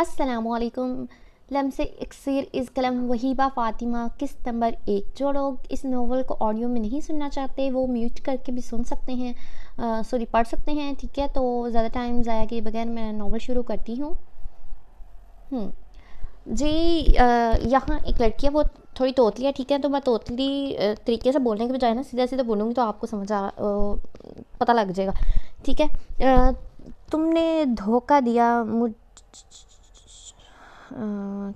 السلام علیکم. لمس اکسیر از قلم وہیبہ فاطمہ. قسط نمبر 1. جو لوگ اس ناول کو آڈیو میں نہیں سننا چاہتے وہ میوٹ کر کے بھی سن سکتے ہیں، پڑھ سکتے ہیں. ٹھیک ہے، تو زیادہ ٹائم ضائع کیے بغیر میں ناول شروع کرتی ہوں. جی، یہاں ایک لڑکی ہے، وہ تھوڑی توتلی ہے. ٹھیک ہے، تو میں توتلی طریقے سے بولنے کے بجائے نا سیدھا سیدھا بولوں گی تو آپ کو پتہ لگ جائے گا. ٹھیک ہے. تم نے دھوکہ دیا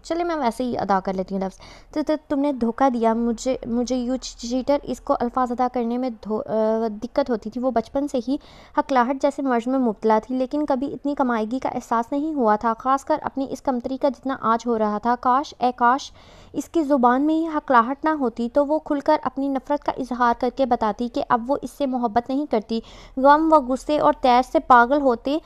چلے میں ویسے ہی ادا کر لیتی ہوں لفظ. تو تم نے دھوکہ دیا مجھے یو چیٹر. اس کو الفاظ ادا کرنے میں دقت ہوتی تھی. وہ بچپن سے ہی ہکلاہٹ جیسے مرض میں مبتلا تھی، لیکن کبھی اتنی کمائیگی کا احساس نہیں ہوا تھا، خاص کر اپنی اس کمتری کا جتنا آج ہو رہا تھا. کاش اس کی زبان میں ہی ہکلاہٹ نہ ہوتی تو وہ کھل کر اپنی نفرت کا اظہار کر کے بتاتی کہ اب وہ اس سے محبت نہیں کرتی. غم و غصے اور تیش سے پاگل ہوتے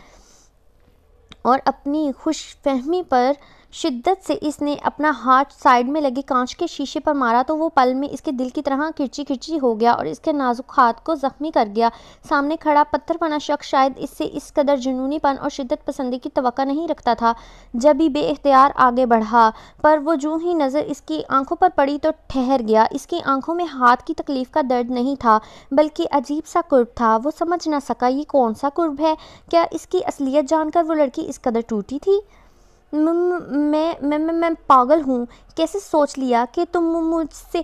اور اپنی خوش فہمی پر شدت سے اس نے اپنا ہاتھ سائیڈ میں لگے کانچ کے شیشے پر مارا تو وہ پل میں اس کے دل کی طرح کرچی ہو گیا اور اس کے نازک ہاتھ کو زخمی کر گیا. سامنے کھڑا پتھر بنا شخص شاید اس سے اس قدر جنونی پن اور شدت پسندی کی توقع نہیں رکھتا تھا. جبھی بے اختیار آگے بڑھا، پر وہ جو ہی نظر اس کی آنکھوں پر پڑی تو ٹھہر گیا. اس کی آنکھوں میں ہاتھ کی تکلیف کا درد نہیں تھا، بلکہ عجیب سا قرب تھا. وہ سمجھ نہ سکا یہ کون سا قرب ہے. کیا اس کی اصلیت جان کر وہ لڑکی اس قدر ٹوٹی تھی؟ میں پاگل ہوں. کیسے سوچ لیا کہ تم مجھ سے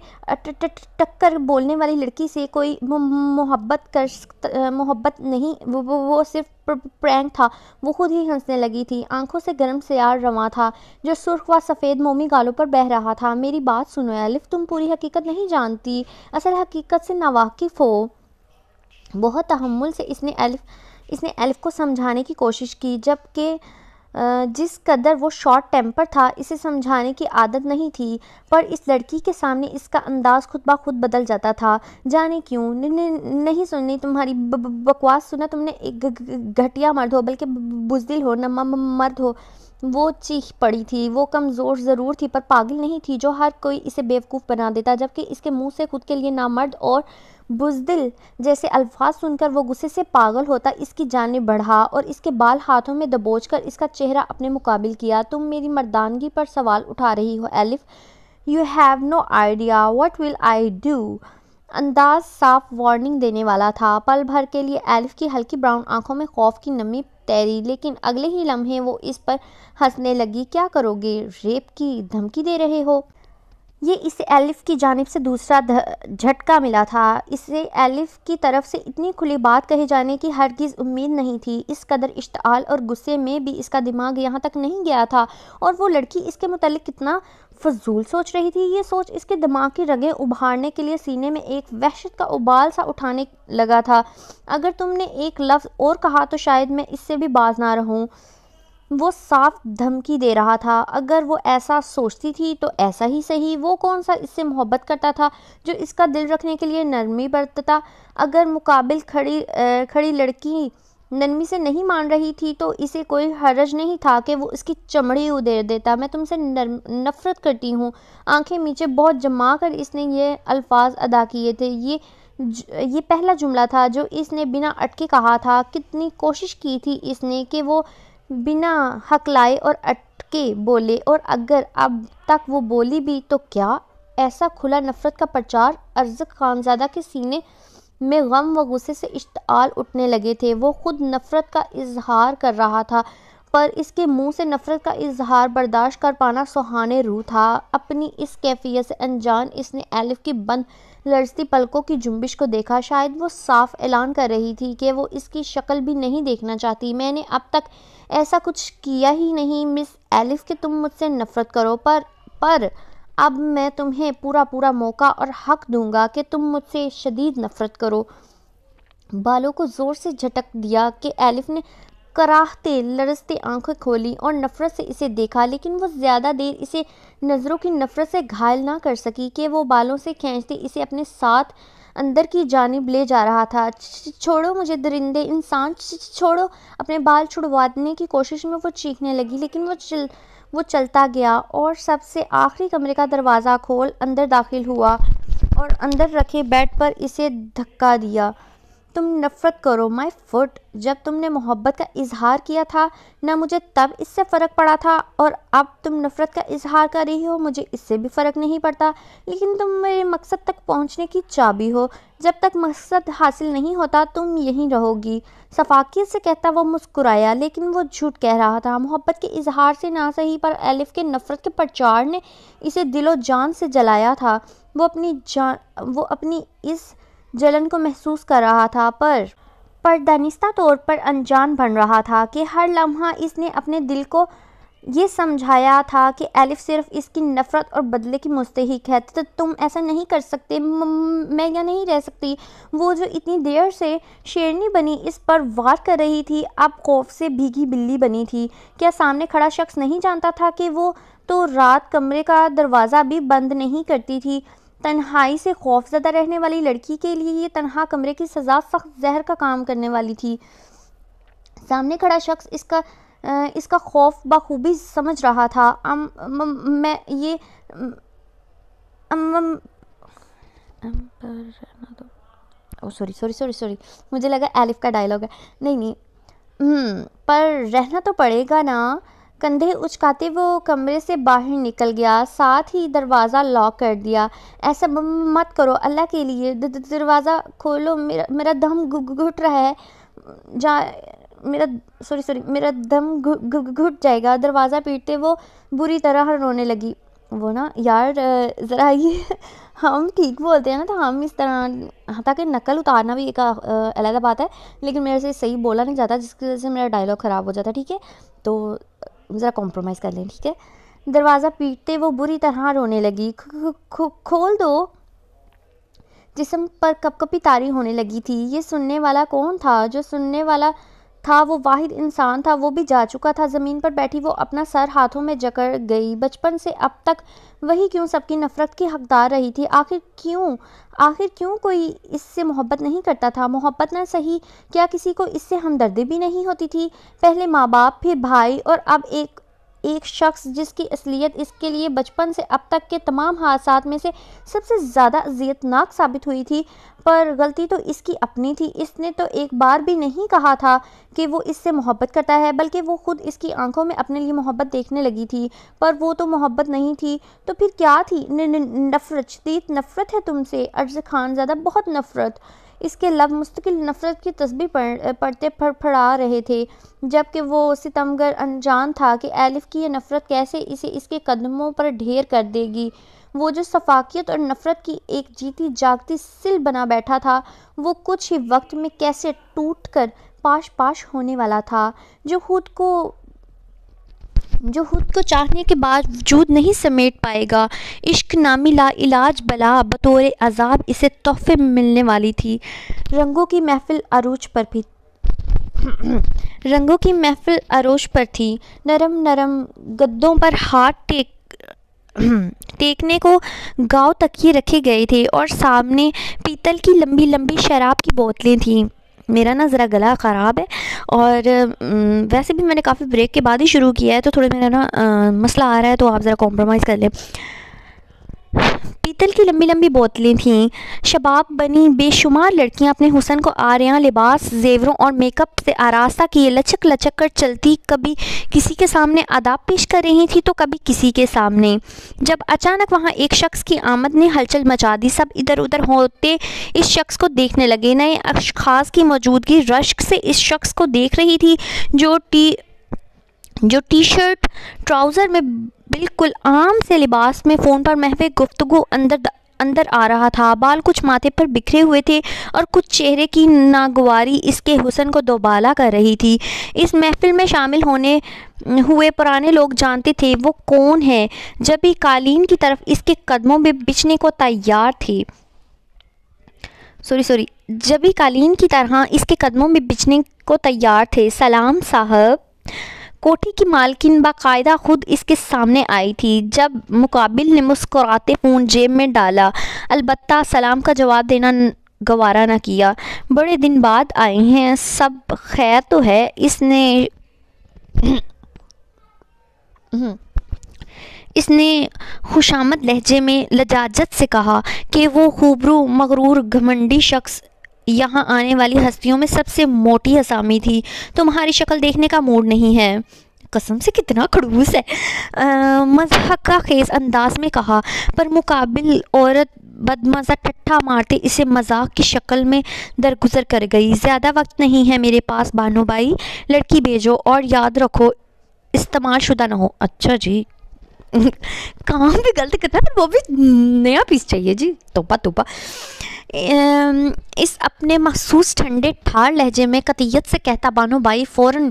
ٹکر بولنے والی لڑکی سے کوئی محبت نہیں، وہ صرف پرینک تھا. وہ خود ہی ہنسنے لگی تھی. آنکھوں سے گرم سیال رواں تھا جو سرخ و سفید مومی گالوں پر بہہ رہا تھا. میری بات سنو الف، تم پوری حقیقت نہیں جانتی، اصل حقیقت سے ناواقف ہو. بہت تحمل سے اس نے الف کو سمجھانے کی کوشش کی، جبکہ جس قدر وہ شارٹ ٹیمپر تھا اسے سمجھانے کی عادت نہیں تھی. پر اس لڑکی کے سامنے اس کا انداز خود بخود بدل جاتا تھا. جانے کیوں نہیں سننی تمہاری بکواس. سنا تم نے ایک گھٹیا مرد ہو، بلکہ بزدل ہو، مرد ہو. وہ چیخ پڑی تھی. وہ کمزور ضرور تھی پر پاگل نہیں تھی جو ہر کوئی اسے بیوقوف بنا دیتا. جبکہ اس کے منہ سے خود کے لیے نامرد اور بزدل جیسے الفاظ سن کر وہ غصے سے پاگل ہوتا اس کی جانب بڑھا اور اس کے بال ہاتھوں میں دبوچ کر اس کا چہرہ اپنے مقابل کیا. تم میری مردانگی پر سوال اٹھا رہی ہو الف. You have no idea what will I do. انداز صاف وارننگ دینے والا تھا. پل بھر کے لیے الف کی ہلکی براؤن آنکھوں میں خوف کی نمی تیری، لیکن اگلے ہی لمحے وہ اس پر ہنسنے لگی. کیا کرو گے؟ ریپ کی دھمکی دے رہے ہو؟ یہ اسے الف کی جانب سے دوسرا جھٹکا ملا تھا. اسے الف کی طرف سے اتنی کھلی بات کہے جانے کی ہرگز امید نہیں تھی. اس قدر اشتعال اور غصے میں بھی اس کا دماغ یہاں تک نہیں گیا تھا، اور وہ لڑکی اس کے متعلق کتنا فضول سوچ رہی تھی. یہ سوچ اس کے دماغ کی رگیں ابھارنے کے لیے سینے میں ایک وحشت کا ابال سا اٹھانے لگا تھا. اگر تم نے ایک لفظ اور کہا تو شاید میں اس سے بھی باز نہ رہوں. وہ صاف دھمکی دے رہا تھا. اگر وہ ایسا سوچتی تھی تو ایسا ہی صحیح. وہ کون سا اس سے محبت کرتا تھا جو اس کا دل رکھنے کے لیے نرمی برتتا؟ اگر مقابل کھڑی لڑکی نرمی سے نہیں مان رہی تھی تو اسے کوئی حرج نہیں تھا کہ وہ اس کی چمڑی ادھیڑ دیتا. میں تم سے نفرت کرتی ہوں. آنکھیں نیچے بہت جما کر اس نے یہ الفاظ ادا کیے تھے. یہ پہلا جملہ تھا جو اس نے بنا اٹکے کہا تھا. کتنی کوشش کی تھی اس نے کہ وہ بنا ہکلائے اور اٹکے بولے، اور اگر اب تک وہ بولی بھی تو کیا ایسا کھلا نفرت کا پرچار؟ ارزق خانزادہ کے سینے میں غم و غصے سے اشتعال اٹھنے لگے تھے. وہ خود نفرت کا اظہار کر رہا تھا، پر اس کے منہ سے نفرت کا اظہار برداشت کر پانا سہانے روح تھا. اپنی اس کیفیت سے انجان اس نے الف کی بند لرزتی پلکوں کی جنبش کو دیکھا. شاید وہ صاف اعلان کر رہی تھی کہ وہ اس کی شکل بھی نہیں دیکھنا چاہتی. میں نے اب تک ایسا کچھ کیا ہی نہیں مس الف کہ تم مجھ سے نفرت کرو، پر اب میں تمہیں پورا موقع اور حق دوں گا کہ تم مجھ سے شدید نفرت کرو. بالوں کو زور سے جھٹک دیا کہ الف نے کراہتے لرزتے آنکھیں کھولی اور نفرت سے اسے دیکھا، لیکن وہ زیادہ دیر اسے نظروں کی نفرت سے گھائل نہ کر سکی کہ وہ بالوں سے کھینچتے اسے اپنے ساتھ اندر کی جانب لے جا رہا تھا. چھوڑو مجھے درندے انسان، چھوڑو. اپنے بال چھڑوانے کی کوشش میں وہ چیخنے لگی، لیکن وہ چلتا گیا اور سب سے آخری کمرے کا دروازہ کھول اندر داخل ہوا اور اندر رکھے بیڈ پر اسے دھکا دیا. تم نفرت کرو مائی فٹ. جب تم نے محبت کا اظہار کیا تھا نہ مجھے تب اس سے فرق پڑا تھا، اور اب تم نفرت کا اظہار کر رہی ہو مجھے اس سے بھی فرق نہیں پڑتا. لیکن تم میرے مقصد تک پہنچنے کی چابی ہو. جب تک مقصد حاصل نہیں ہوتا تم یہیں رہو گی. شفافیت سے کہتا وہ مسکرایا، لیکن وہ جھوٹ کہہ رہا تھا. محبت کے اظہار سے نہ صحیح پر ایلف کے نفرت کے پرچار نے اسے دل و جان سے جلایا تھا. وہ اپنی اس جلن کو محسوس کر رہا تھا، پر دانستہ طور پر انجان بن رہا تھا کہ ہر لمحہ اس نے اپنے دل کو یہ سمجھایا تھا کہ ایلف صرف اس کی نفرت اور بدلے کی مستحق ہے. تو تم ایسا نہیں کر سکتے، میں یا نہیں رہ سکتی. وہ جو اتنی دیر سے شیرنی بنی اس پر وار کر رہی تھی اب خوف سے بھیگی بلی بنی تھی. کیا سامنے کھڑا شخص نہیں جانتا تھا کہ وہ تو رات کمرے کا دروازہ بھی بند نہیں کرتی تھی؟ تنہائی سے خوف زدہ رہنے والی لڑکی کے لیے یہ تنہا کمرے کی سزا سخت زہر کا کام کرنے والی تھی. سامنے کھڑا شخص اس کا خوف بخوبی سمجھ رہا تھا. سوری مجھے لگا ایلف کا ڈائلاگ ہے. نہیں پر رہنا تو پڑے گا نا. کندھے اچکاتے وہ کمرے سے باہر نکل گیا، ساتھ ہی دروازہ لاک کر دیا. ایسا مت کرو اللہ کے لیے، دروازہ کھولو، میرا دم گھٹ رہا ہے. میرا دم گھٹ جائے گا. دروازہ پیٹتے وہ بری طرح رونے لگی. وہ نا یار ذرا یہ ہم ٹھیک بولتے ہیں نا تو ہم اس طرح، تاکہ نقل اتارنا بھی ایک علیحدہ بات ہے، لیکن میرے سے صحیح بولا نہیں جاتا جس کی وجہ سے میرا ڈائلاگ خراب ہو جاتا. ٹھیک ہے تو ذرا کمپرومائز کر لیں. ٹھیک ہے. دروازہ پیٹتے وہ بری طرح رونے لگی. کھول دو. جسم پر کپ کپی طاری ہونے لگی تھی. یہ سننے والا کون تھا؟ جو سننے والا تھا وہ واحد انسان تھا، وہ بھی جا چکا تھا. زمین پر بیٹھی وہ اپنا سر ہاتھوں میں جکڑ گئی. بچپن سے اب تک وہی کیوں سب کی نفرت کی حقدار رہی تھی؟ آخر کیوں کوئی اس سے محبت نہیں کرتا تھا؟ محبت نہ صحیح، کیا کسی کو اس سے ہمدردی بھی نہیں ہوتی تھی؟ پہلے ماں باپ، پھر بھائی، اور اب ایک شخص جس کی اصلیت اس کے لیے بچپن سے اب تک کے تمام حادثات میں سے سب سے زیادہ اذیت ناک ثابت ہوئی تھی. پر غلطی تو اس کی اپنی تھی. اس نے تو ایک بار بھی نہیں کہا تھا کہ وہ اس سے محبت کرتا ہے، بلکہ وہ خود اس کی آنکھوں میں اپنے لیے محبت دیکھنے لگی تھی. پر وہ تو محبت نہیں تھی تو پھر کیا تھی؟ نفرت، شدید نفرت ہے تم سے ارز خان زادہ، بہت نفرت. اس کے لب مستقل نفرت کی تسبیح پڑھتے پھڑا رہے تھے، جبکہ وہ ستمگر انجان تھا کہ ایلف کی یہ نفرت کیسے اسے اس کے قدموں پر ڈھیر کر دے گی. وہ جو شفقت اور نفرت کی ایک جیتی جاگتی سل بنا بیٹھا تھا، وہ کچھ ہی وقت میں کیسے ٹوٹ کر پاش ہونے والا تھا. جو خود کو چاہنے کے باوجود نہیں سمیٹ پائے گا. عشق نامی لا علاج بلا بطور عذاب اسے تحفے میں ملنے والی تھی. رنگوں کی محفل عروج پر تھی. نرم گدوں پر ہاتھ ٹیکنے کو گاؤ تکیے رکھے گئے تھے اور سامنے پیتل کی لمبی لمبی شراب کی بوتلیں تھیں. میرا نا ذرا گلا خراب ہے، اور ویسے بھی میں نے کافی بریک کے بعد ہی شروع کیا ہے، تو تھوڑا میرا نا مسئلہ آ رہا ہے، تو آپ ذرا کمپرومائز کر لیں. پیتل کی لمبی لمبی بوتلیں تھیں. شباب بنی بے شمار لڑکیاں اپنے حسن کو آریاں لباس، زیوروں اور میک اپ سے آراستہ کیے لچک کر چلتی، کبھی کسی کے سامنے آداب پیش کر رہی تھی تو کبھی کسی کے سامنے. جب اچانک وہاں ایک شخص کی آمد نے ہلچل مچا دی. سب ادھر ادھر ہوتے اس شخص کو دیکھنے لگے. نئے اشخاص کی موجودگی رشک سے اس شخص کو دیکھ رہی تھی جو ٹی شرٹ ٹراؤزر میں بالکل عام سے لباس میں فون پر محو گفتگو اندر آ رہا تھا. بال کچھ ماتھے پر بکھرے ہوئے تھے اور کچھ چہرے کی ناگواری اس کے حسن کو دوبالا کر رہی تھی. اس محفل میں شامل ہوئے پرانے لوگ جانتے تھے وہ کون ہے. جب ہی قالین کی طرف اس کے قدموں میں بچھنے کو تیار تھے. جب ہی قالین کی طرح اس کے قدموں میں بچھنے کو تیار تھے. سلام صاحب. کوٹھی کی مالکن باقاعدہ خود اس کے سامنے آئی تھی. جب مقابل نے مسکراتے فون جیب میں ڈالا، البتہ سلام کا جواب دینا گوارا نہ کیا. بڑے دن بعد آئے ہیں، سب خیر تو ہے؟ اس نے خوشامد لہجے میں لجاجت سے کہا کہ وہ خوبرو مغرور گھمنڈی شخص یہاں آنے والی ہستیوں میں سب سے موٹی اسامی تھی. تمہاری شکل دیکھنے کا موڈ نہیں ہے. قسم سے کتنا خڑوس ہے. مضحکہ خیز انداز میں کہا. پر مقابل عورت بدمزہ ٹھٹھا مارتے اسے مذاق کی شکل میں درگزر کر گئی. زیادہ وقت نہیں ہے میرے پاس بانو بائی. لڑکی بھیجو اور یاد رکھو استعمال شدہ نہ ہو. اچھا جی. کام بھی غلط کرتا ہے، وہ بھی نیا پیس چاہیے جی. توپا توپا. اس اپنے محسوس ٹھنڈے ٹھار لہجے میں قطعیت سے کہتا بانو بائی فوراً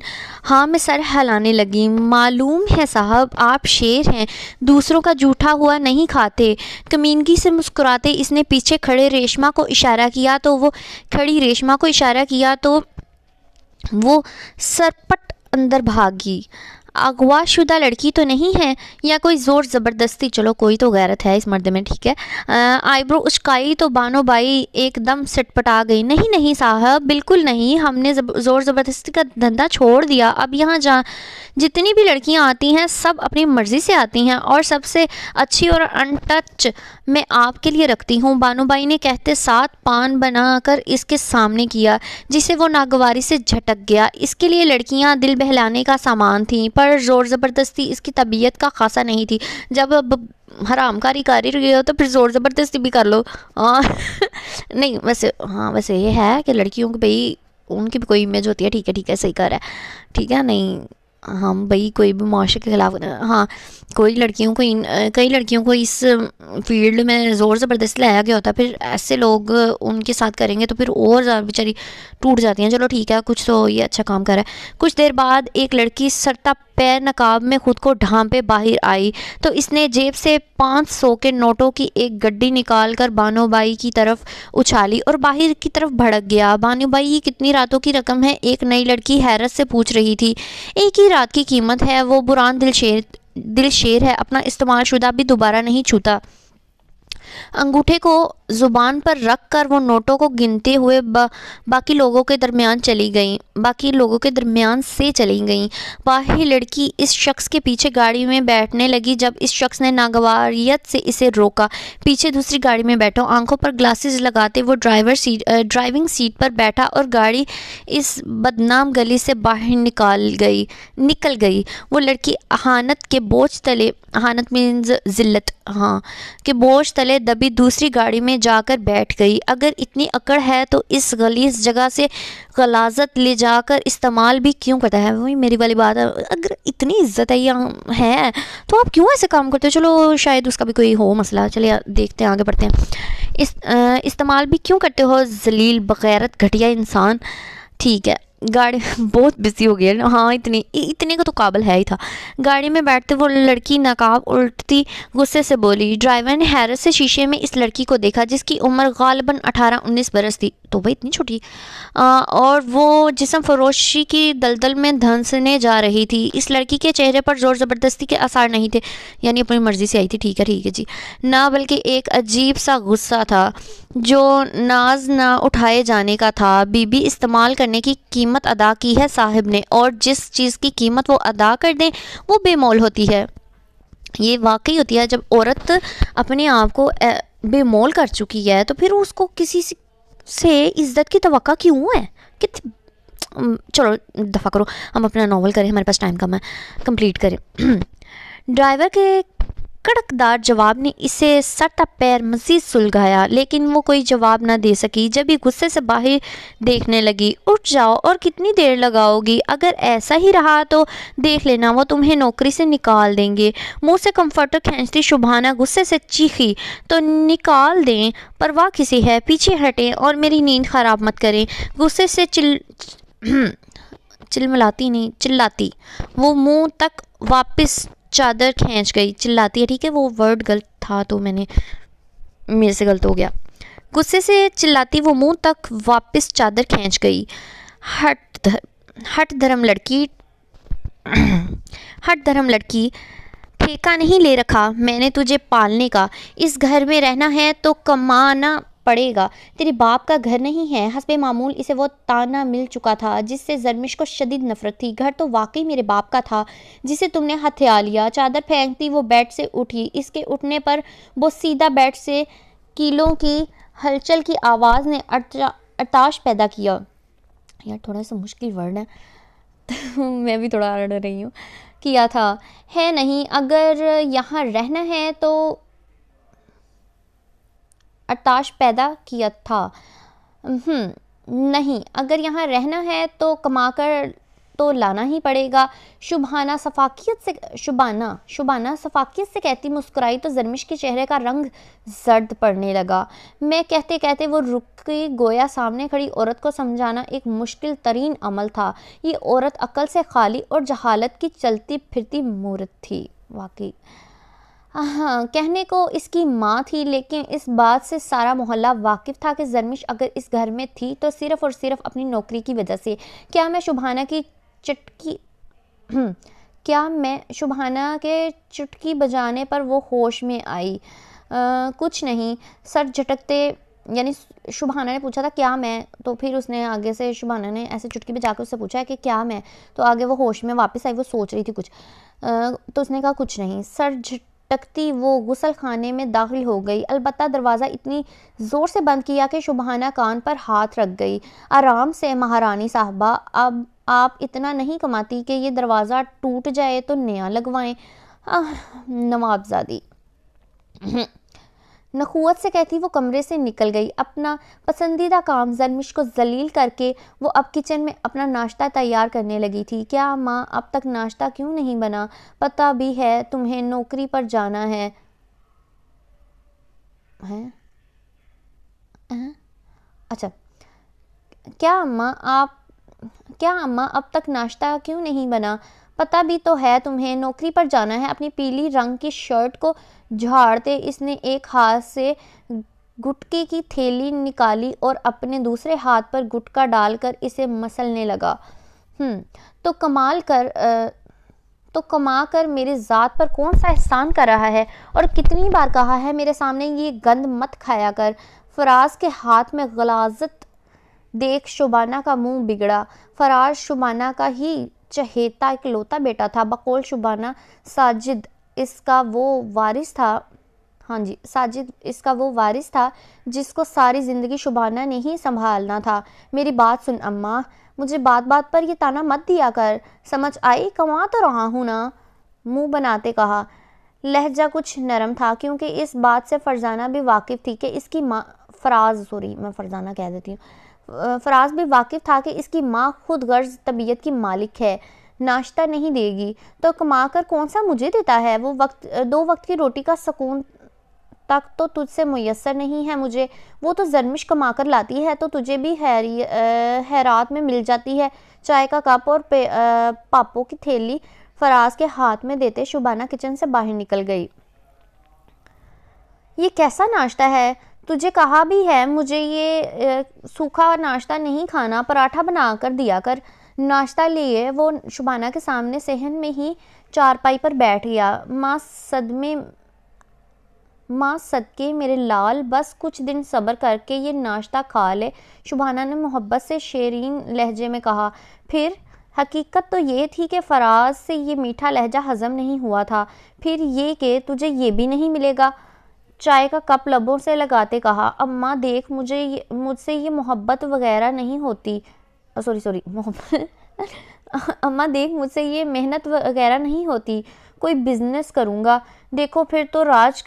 ہاں میں سر ہلانے لگی. معلوم ہے صاحب آپ شیر ہیں، دوسروں کا جھوٹا ہوا نہیں کھاتے. کمینگی سے مسکراتے اس نے پیچھے کھڑی ریشما کو اشارہ کیا تو وہ سرپٹ اندر بھاگی. اغوا شدہ لڑکی تو نہیں ہے یا کوئی زور زبردستی؟ چلو کوئی تو غیرت ہے اس مرد میں، ٹھیک ہے. آئی برو اچکائی تو بانو بائی ایک دم سٹ پٹا گئی. نہیں صاحب بالکل نہیں، ہم نے زور زبردستی کا دھندا چھوڑ دیا. اب یہاں جتنی بھی لڑکیاں آتی ہیں سب اپنی مرضی سے آتی ہیں، اور سب سے اچھی اور ان ٹچ میں آپ کے لیے رکھتی ہوں. بانو بائی نے کہتے ساتھ پان بنا کر اس کے سامنے کیا، جسے وہ ناگواری سے جھٹک گیا. اس کے لیے لڑکیاں دل بہلانے کا سامان تھیں، پر زور زبردستی اس کی طبیعت کا خاصا نہیں تھی. جب حرام کاری کر ہی رہے ہو تو پھر زور زبردستی بھی کر لو. نہیں ویسے یہ ہے کہ لڑکیوں کو بھئی ان کی بھی کوئی امیج ہوتی ہے. ٹھیک ہے صحیح کر رہا ہے. ٹھیک ہے. نہیں ہم بھئی کوئی بھی معاشرے کے خلاف ہاں کئی لڑکیوں کو اس فیلڈ میں زور زبردستی لایا گیا ہوتا ہے، پھر ایسے لوگ ان کے ساتھ کریں گے تو پھر اور زیادہ بیچاری ٹوٹ جاتی ہیں. چلو ٹھیک ہے، کچھ تو یہ اچھا کام کر رہا ہے. کچھ دیر بعد ایک لڑکی سرتا پیر نقاب میں خود کو ڈھانپے باہر آئی تو اس نے جیب سے 500 کے نوٹوں کی ایک گڈی نکال کر بانو بائی کی طرف اچھالی اور باہر کی طرف بھڑک گیا. بانو بائی یہ کتنی راتوں کی رقم ہے؟ ایک نئی لڑکی حیرت سے پوچھ رہی تھی. ایک ہی رات کی قیمت ہے. وہ بران دل شیر ہے، اپنا استعمال شدہ بھی دوبارہ نہیں چھوتا. انگوٹھے کو زبان پر رکھ کر وہ نوٹوں کو گنتے ہوئے باقی لوگوں کے درمیان سے چلی گئیں. واہی لڑکی اس شخص کے پیچھے گاڑی میں بیٹھنے لگی. جب اس شخص نے ناگواریت سے اسے روکا، پیچھے دوسری گاڑی میں بیٹھو. آنکھوں پر گلاسز لگاتے وہ ڈرائیونگ سیٹ پر بیٹھا اور گاڑی اس بدنام گلی سے باہر نکل گئی. وہ لڑکی اہانت کے بوجھ تلے، اہانت مینز ذلت، کے بوجھ تلے دبی دوسری گاڑی میں جا کر بیٹھ گئی. اگر اتنی اکڑ ہے تو اس غلیظ جگہ سے غلاظت لے جا کر استعمال بھی کیوں کرتا ہے؟ وہی میری والی بات ہے، اگر اتنی عزت ہے تو آپ کیوں ایسے کام کرتے ہو؟ چلو شاید اس کا بھی کوئی ہو مسئلہ. چلیے دیکھتے ہیں، آگے بڑھتے ہیں. استعمال بھی کیوں کرتے ہو ذلیل بغیرت گھٹیا انسان. ٹھیک ہے. گاڑی بہت بزی ہو گئی ہے. ہاں اتنے کا تو قابل ہے ہی تھا. گاڑی میں بیٹھتے وہ لڑکی نقاب الٹتی غصے سے بولی. ڈرائیور نے حیرت سے شیشے میں اس لڑکی کو دیکھا جس کی عمر غالباً 18-19 برس تھی. تو بھائی اتنی چھوٹی، اور وہ جسم فروشی کی دلدل میں دھنسنے جا رہی تھی. اس لڑکی کے چہرے پر زور زبردستی کے آثار نہیں تھے، یعنی اپنی مرضی سے آئی تھی. ٹھیک ہے جی. نہ بلکہ ایک عجیب سا غصہ تھا جو ناز نہ اٹھائے جانے کا تھا. بی استعمال کرنے کی قیمت ادا کی ہے صاحب نے، اور جس چیز کی قیمت وہ ادا کر دیں وہ بے مول ہوتی ہے. یہ واقعی ہوتی ہے جب عورت اپنے آپ کو بے مول کر چکی ہے تو پھر اس کو کسی سے عزت کی توقع کیوں ہے؟ چلو دفع کرو، ہم اپنا ناول کریں، ہمارے پاس ٹائم کم ہے، کمپلیٹ کریں. ڈرائیور کے کڑکدار جواب نے اسے سٹا پیر مزید سلگایا، لیکن وہ کوئی جواب نہ دے سکی. جب ہی غصے سے باہر دیکھنے لگی. اٹھ جاؤ، اور کتنی دیر لگاؤ گی؟ اگر ایسا ہی رہا تو دیکھ لینا وہ تمہیں نوکری سے نکال دیں گے. منہ سے کمفرٹر کھینچتی شبھانہ غصے سے چیخی. تو نکال دیں، پرواہ کسی ہے. پیچھے ہٹیں اور میری نیند خراب مت کریں. غصے سے چلاتی وہ منہ تک واپس چادر کھینچ گئی. چلاتی ہے، ٹھیک ہے، وہ ورڈ غلط تھا تو میرے سے غلط ہو گیا. غصے سے چلاتی وہ منہ تک واپس چادر کھینچ گئی. ہٹ دھرم لڑکی، ٹھیکہ نہیں لے رکھا میں نے تجھے پالنے کا. اس گھر میں رہنا ہے تو کمانا پڑے گا. تیرے باپ کا گھر نہیں ہے. حسب معمول اسے وہ تانا مل چکا تھا جس سے زرمش کو شدید نفرت تھی. گھر تو واقعی میرے باپ کا تھا جسے تم نے ہتھیا لیا. چادر پھینکتی وہ بیڈ سے اٹھی. اس کے اٹھنے پر وہ سیدھا بیڈ سے کیلوں کی ہلچل کی آواز نے ارتاش پیدا کیا. یار تھوڑا سا مشکل ورڈ ہے میں بھی تھوڑا اڑ رہی ہوں. کیا تھا ہے نہیں اگر یہاں رہنا ہے تو ارتاش پیدا کیا تھا. نہیں اگر یہاں رہنا ہے تو کما کر تو لانا ہی پڑے گا. شبانہ صفاقیت سے کہتی مسکرائی تو زرمش کے چہرے کا رنگ زرد پڑنے لگا. میں کہتے کہتے وہ رکی گویا سامنے کھڑی عورت کو سمجھانا ایک مشکل ترین عمل تھا. یہ عورت عقل سے خالی اور جہالت کی چلتی پھرتی مورت تھی. واقعی ہاں کہنے کو اس کی ماں تھی لیکن اس بات سے سارا محلہ واقف تھا کہ زرمش اگر اس گھر میں تھی تو صرف اور صرف اپنی نوکری کی وجہ سے. کیا میں شبہانہ کے چٹکی بجانے پر وہ ہوش میں آئی؟ کچھ نہیں. سر جھٹکتے یعنی شبہانہ نے پوچھا تھا کیا میں، تو پھر اس نے آگے سے شبہانہ نے ایسے چٹکی بجا کے اس سے پوچھا کہ کیا میں، تو آگے وہ ہوش میں واپس آئی. وہ سوچ رہی تھی کچھ، تو اس نے کہا کچھ نہیں. سر جھٹکتی وہ غسل خانے میں داخل ہو گئی. البتہ دروازہ اتنی زور سے بند کیا کہ شبہانہ کان پر ہاتھ رکھ گئی. آرام سے مہارانی صاحبہ، اب آپ اتنا نہیں کماتی کہ یہ دروازہ ٹوٹ جائے تو نیا لگوائیں. نواب زادی نخوت سے کہتی وہ کمرے سے نکل گئی. اپنا پسندیدہ کام زرمش کو ذلیل کر کے وہ اب کچن میں اپنا ناشتہ تیار کرنے لگی تھی. کیا ماں اب تک ناشتہ کیوں نہیں بنا؟ پتہ بھی ہے تمہیں نوکری پر جانا ہے. اچھا کیا اماں اب تک ناشتہ کیوں نہیں بنا؟ پتہ بھی تو ہے تمہیں نوکری پر جانا ہے. اپنی پیلی رنگ کی شرٹ کو جھاڑتے اس نے ایک ہاتھ سے گٹکے کی تھیلی نکالی اور اپنے دوسرے ہاتھ پر گٹکا ڈال کر اسے مسلنے لگا. تو کما کر میرے ذات پر کون سا احسان کر رہا ہے، اور کتنی بار کہا ہے میرے سامنے یہ گند مت کھایا کر. فراز کے ہاتھ میں غلاظت دیکھ شبانہ کا منہ بگڑا. فراز شبانہ کا ہی چہیتا اکلوتا بیٹا تھا. بقول شبانہ ساجد اس کا وہ وارث تھا جس کو ساری زندگی شبانہ نے ہی سنبھالنا تھا. میری بات سن اماں، مجھے بات بات پر یہ تانا مت دیا کر. سمجھ آئی؟ کما تو رہا ہوں نا، منہ بناتے کہا. لہجہ کچھ نرم تھا کیونکہ اس بات سے فرزانہ بھی واقف تھی کہ اس کی ماں فراز بھی واقف تھا کہ اس کی ماں خود غرض طبیعت کی مالک ہے، ناشتہ نہیں دے گی تو کما کر کون سا مجھے دیتا ہے. وہ دو وقت کی روٹی کا سکون تک تو تجھ سے میسر نہیں ہے مجھے. وہ تو زرمش کما کر لاتی ہے تو تجھے بھی خیرات میں مل جاتی ہے. چائے کا کپ اور پاپوں کی تھیلی فراز کے ہاتھ میں دیتے شبانہ کچن سے باہر نکل گئی. یہ کیسا ناشتہ ہے؟ تجھے کہا بھی ہے مجھے یہ سوکھا ناشتہ نہیں کھانا، پراٹھا بنا کر دیا کر. ناشتہ لیے وہ شبانہ کے سامنے صحن میں ہی چارپائی پر بیٹھ گیا. ماں صدقے میرے لال، بس کچھ دن صبر کر کے یہ ناشتہ کھا لے، شبانہ نے محبت سے شیرین لہجے میں کہا. پھر حقیقت تو یہ تھی کہ فراز سے یہ میٹھا لہجہ ہضم نہیں ہوا تھا. پھر یہ کہ تجھے یہ بھی نہیں ملے گا. چائے کا کپ لبوں سے لگاتے کہا. اماں دیکھ مجھ سے یہ محبت وغیرہ نہیں ہوتی. اماں دیکھ مجھ سے یہ محنت وغیرہ نہیں ہوتی. کوئی بزنس کروں گا. دیکھو پھر تو راج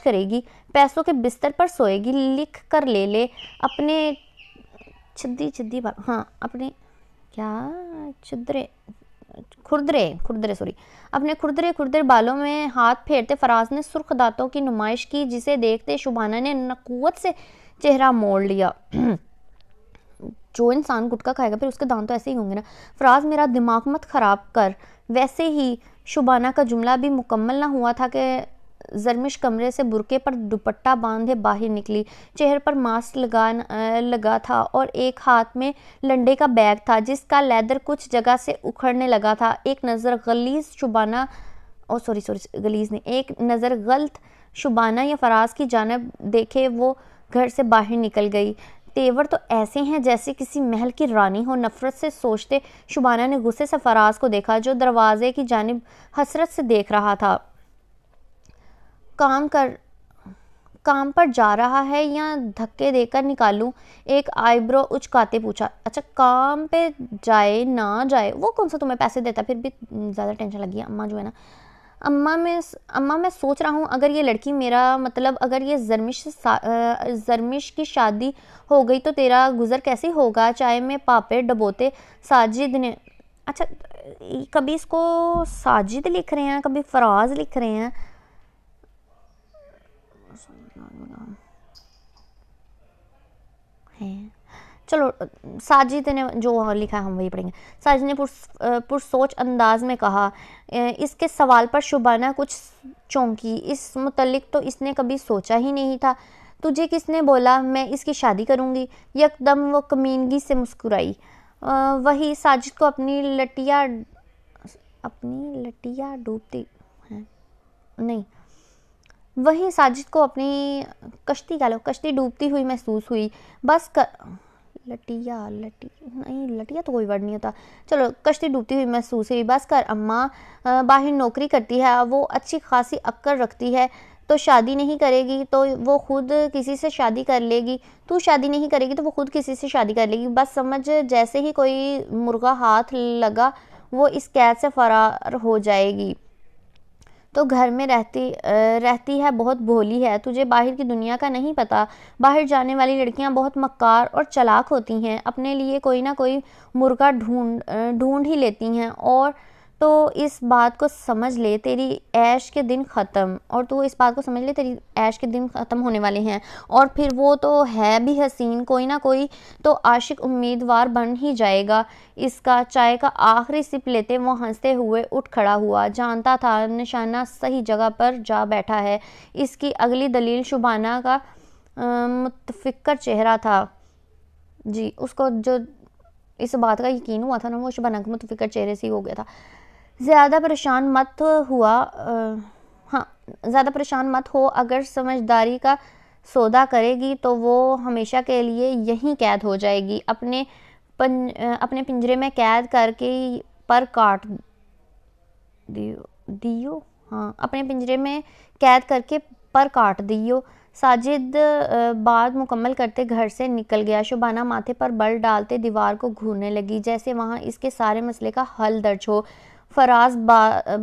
کرے گی. پیسوں کے بستر پر سوئے گی. لکھ کر لے اپنے اپنے کھردرے بالوں میں ہاتھ پھیرتے فراز نے سرخ دانتوں کی نمائش کی جسے دیکھتے شبانہ نے نخوت سے چہرہ موڑ لیا. جو انسان گٹکا کھائے گا پھر اس کے دانت تو ایسے ہی ہوں گے نا. فراز میرا دماغ مت خراب کر. ویسے ہی شبانہ کا جملہ بھی مکمل نہ ہوا تھا کہ زرمش کمرے سے برقعے پر دوپٹہ باندھے باہر نکلی. چہرے پر ماسک لگا تھا اور ایک ہاتھ میں لنڈے کا بیگ تھا جس کا لیدر کچھ جگہ سے اکھڑنے لگا تھا. ایک نظر غلط شبانہ یا فراز کی جانب دیکھے وہ گھر سے باہر نکل گئی. تیور تو ایسے ہیں جیسے کسی محل کی رانی ہو. نفرت سے سوچتے شبانہ نے غصے سے فراز کو دیکھا جو دروازے کی جانب حسرت سے دیکھ رہا تھا. کام پر جا رہا ہے یا دھکے دے کر نکالوں؟ ایک آئی برو اچکاتے پوچھا۔ اچھا کام پہ جائے نہ جائے وہ کون سا تمہیں پیسے دیتا؟ پھر بھی زیادہ ٹینشن لگی ہے اماں جو ہے نا۔ اماں میں سوچ رہا ہوں اگر یہ لڑکی میرا مطلب اگر یہ زرمش کی شادی ہو گئی تو تیرا گزر کیسے ہوگا؟ چائے میں پاپڑ ڈبوتے ساجد نے۔ اچھا کبھی اس کو ساجد لکھ رہے ہیں کبھی فراز لکھ رہے ہیں۔ چلو ساجد نے جو لکھا ہے ہم وہی پڑھیں گے۔ ساجد نے پرسوچ انداز میں کہا۔ اس کے سوال پر شبانہ کچھ چونکی، اس متعلق تو اس نے کبھی سوچا ہی نہیں تھا۔ تجھے کس نے بولا میں اس کی شادی کروں گی؟ یک دم وہ کمینگی سے مسکرائی۔ وہی ساجد کو اپنی لٹیا ڈوبتی ہے نہیں وہی ساجد کو اپنی کشتی ڈوبتی ہوئی محسوس ہوئی۔ بس کر لٹیا تو کوئی ورڈ نہیں ہوتا۔ چلو کشتی ڈوبتی ہوئی محسوس ہوئی۔ بس کر اماں باہر نوکری کرتی ہے، وہ اچھی خاصی عقل رکھتی ہے، تو شادی نہیں کرے گی تو وہ خود کسی سے شادی کر لے گی۔ تو شادی نہیں کرے گی تو وہ خود کسی سے شادی کر لے گی۔ بس سمجھ جیسے ہی کوئی مرغا ہاتھ لگا وہ اس قید سے فرار ہو جائے گی۔ تو گھر میں رہتی ہے، بہت بھولی ہے، تجھے باہر کی دنیا کا نہیں پتہ۔ باہر جانے والی لڑکیاں بہت مکار اور چلاک ہوتی ہیں، اپنے لیے کوئی نہ کوئی مرغا ڈھونڈ ہی لیتی ہیں۔ اور تو اس بات کو سمجھ لے تیری عیش کے دن ختم ہونے والے ہیں۔ اور پھر وہ تو ہے بھی حسین، کوئی نہ کوئی تو عاشق امیدوار بن ہی جائے گا اس کا۔ چائے کا آخری سپ لیتے وہ ہنستے ہوئے اٹھ کھڑا ہوا۔ جانتا تھا نشانہ صحیح جگہ پر جا بیٹھا ہے۔ اس کی اگلی دلیل شبانہ کا متفکر چہرہ تھا۔ جی اس کو جو اس بات کا یقین ہوا تھا نا وہ شبانہ کے متفکر چہرے سے ہی ہو گیا تھا۔ زیادہ پریشان مت ہو، اگر سمجھداری کا سودا کرے گی تو وہ ہمیشہ کے لیے یہیں قید ہو جائے گی۔ اپنے پنجرے میں قید کر کے پر کاٹ دیو اپنے پنجرے میں قید کر کے پر کاٹ دیو۔ ساجد بات مکمل کرتے گھر سے نکل گیا۔ شبانہ ماتھے پر بل ڈالتے دیوار کو گھورنے لگی جیسے وہاں اس کے سارے مسئلے کا حل درج ہو۔ فراز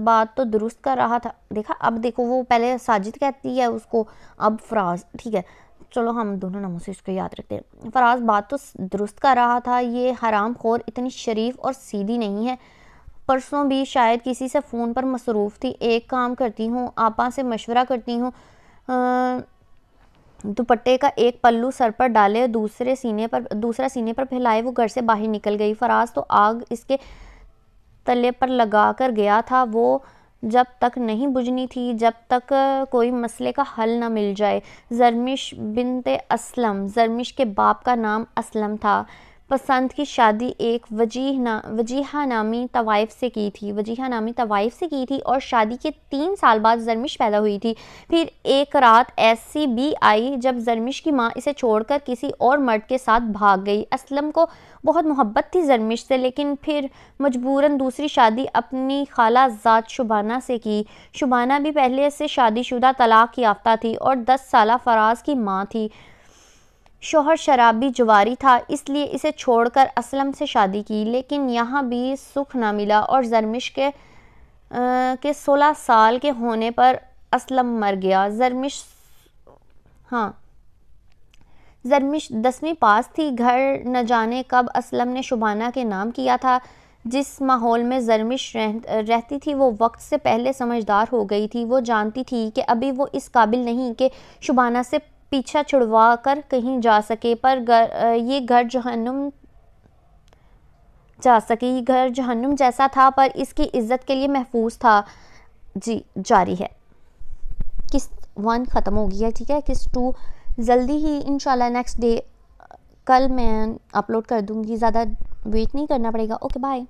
بات تو درست کر رہا تھا۔ دیکھا اب دیکھو وہ پہلے ساجد کہتی ہے اس کو، اب فراز، ٹھیک ہے چلو ہم دونوں ناموں سے اس کو یاد رکھتے ہیں۔ فراز بات تو درست کر رہا تھا، یہ حرام خور اتنی شریف اور سیدھی نہیں ہے۔ پرسوں بھی شاید کسی سے فون پر مصروف تھی۔ ایک کام کرتی ہوں، آپا سے مشورہ کرتی ہوں، دوپٹے کا ایک پلو سر پر ڈالے دوسرا سینے پر پھیلائے۔ وہ گھر سے باہر نکل گئی۔ فراز تو آگ اس کے تلے پر لگا کر گیا تھا، وہ جب تک نہیں بجھنی تھی جب تک کوئی مسئلے کا حل نہ مل جائے۔ زرمش بنت اسلم، زرمش کے باپ کا نام اسلم تھا۔ پسند کی شادی ایک وجیحہ نامی طوائف سے کی تھی اور شادی کے 3 سال بعد زرمش پیدا ہوئی تھی۔ پھر ایک رات ایسی بھی آئی جب زرمش کی ماں اسے چھوڑ کر کسی اور مرد کے ساتھ بھاگ گئی۔ اسلم کو بہت محبت تھی زرمش سے، لیکن پھر مجبوراً دوسری شادی اپنی خالہ زاد شبانہ سے کی۔ شبانہ بھی پہلے سے شادی شدہ طلاق یافتہ تھی اور 10 سالہ فراز کی ماں تھی۔ شوہر شرابی جواری تھا، اس لیے اسے چھوڑ کر اسلم سے شادی کی، لیکن یہاں بھی سکھ نہ ملا اور زرمش کے 16 سال کے ہونے پر اسلم مر گیا۔ زرمش 10ویں پاس تھی۔ گھر نہ جانے کب اسلم نے شبانہ کے نام کیا تھا۔ جس ماحول میں زرمش رہتی تھی وہ وقت سے پہلے سمجھدار ہو گئی تھی۔ وہ جانتی تھی کہ ابھی وہ اس قابل نہیں کہ شبانہ سے پیچھا چھڑوا کر کہیں جا سکے، پر یہ گھر جہنم جیسا تھا پر اس کی عزت کے لیے محفوظ تھا۔ جی جاری ہے، قسط 1 ختم ہو گئی ہے، ٹھیک ہے۔ قسط 2 جلدی ہی انشاءاللہ نیکسٹ ڈے کل میں اپلوڈ کر دوں گی، زیادہ ویٹ نہیں کرنا پڑے گا۔ Okay bye.